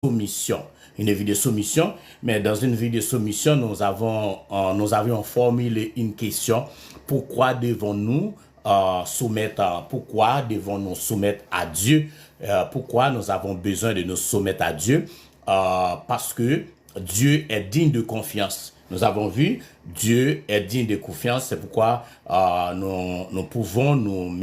soumission. Une vie de soumission, mais dans une vie de soumission, nous avions formulé une question. Pourquoi devons-nous pourquoi devons-nous soumettre à Dieu? Pourquoi nous avons besoin de nous soumettre à Dieu? Parce que Dieu est digne de confiance. Nous avons vu, Dieu est digne de confiance, c'est pourquoi nous pouvons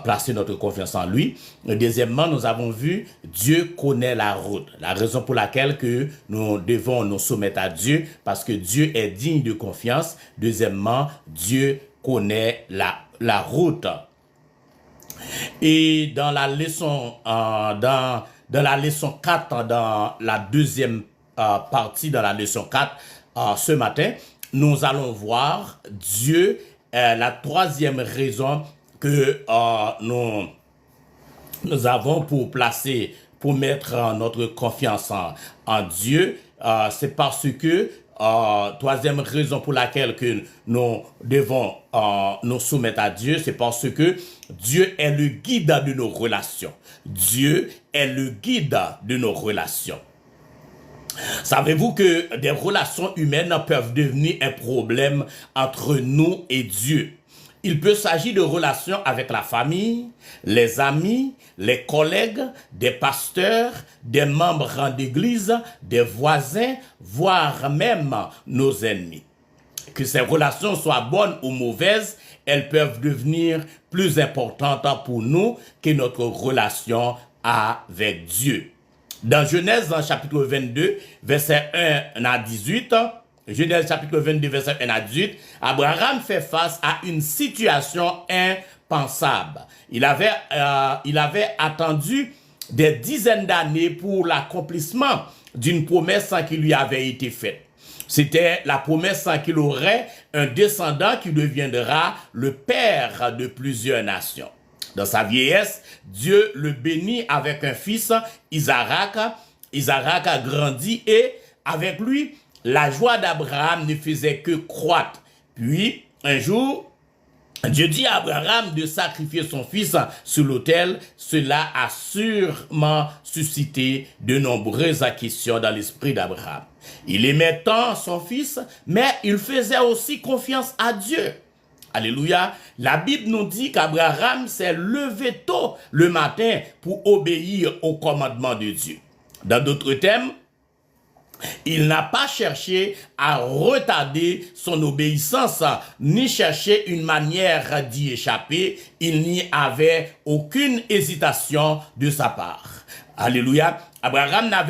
placer notre confiance en lui. Deuxièmement, nous avons vu, Dieu connaît la route. La raison pour laquelle que nous devons nous soumettre à Dieu, parce que Dieu est digne de confiance. Deuxièmement, Dieu connaît la route. Et dans la leçon, dans la leçon 4, dans la deuxième partie, dans la leçon 4, ce matin, nous allons voir Dieu, la troisième raison que nous avons pour mettre notre confiance en Dieu, c'est parce que troisième raison pour laquelle que nous devons nous soumettre à Dieu, c'est parce que Dieu est le guide de nos relations. Dieu est le guide de nos relations. Savez-vous que des relations humaines peuvent devenir un problème entre nous et Dieu? Il peut s'agir de relations avec la famille, les amis, les collègues, des pasteurs, des membres d'église, des voisins, voire même nos ennemis. Que ces relations soient bonnes ou mauvaises, elles peuvent devenir plus importantes pour nous que notre relation avec Dieu. Dans Genèse, dans chapitre 22, verset 1 à 18, Genèse chapitre 22, verset 1 à 18, Abraham fait face à une situation impensable. Il avait attendu des dizaines d'années pour l'accomplissement d'une promesse qui lui avait été faite. C'était la promesse qu'il aurait un descendant qui deviendra le père de plusieurs nations. Dans sa vieillesse, Dieu le bénit avec un fils, Isaac. Isaac a grandi et avec lui, la joie d'Abraham ne faisait que croître. Puis, un jour, Dieu dit à Abraham de sacrifier son fils sur l'autel. Cela a sûrement suscité de nombreuses questions dans l'esprit d'Abraham. Il aimait tant son fils, mais il faisait aussi confiance à Dieu. Alléluia. La Bible nous dit qu'Abraham s'est levé tôt le matin pour obéir au commandement de Dieu. Dans d'autres termes, il n'a pas cherché à retarder son obéissance, ni cherché une manière d'y échapper. Il n'y avait aucune hésitation de sa part. Alléluia. Abraham n'avait